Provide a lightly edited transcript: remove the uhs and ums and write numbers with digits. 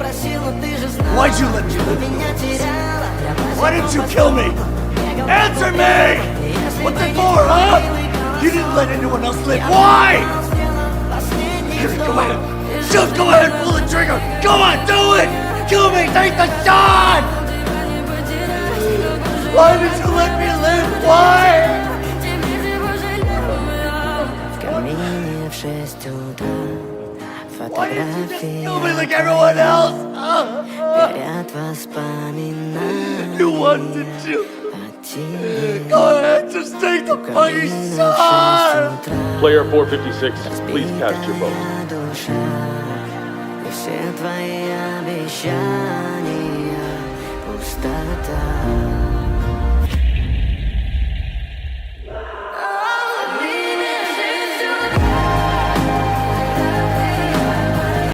Why'd you let me live? Why didn't you kill me? Answer me! What's it for, huh? You didn't let anyone else live. Why? Go ahead. Just go ahead, pull the trigger. Go on, do it! Kill me, take the shot! Why did you let me live? Why? Why didn't you just kill me like everyone else? You wanted to. Go ahead, just take the fucking shot! Player 456, please cast your vote. Все твои обещания пустота.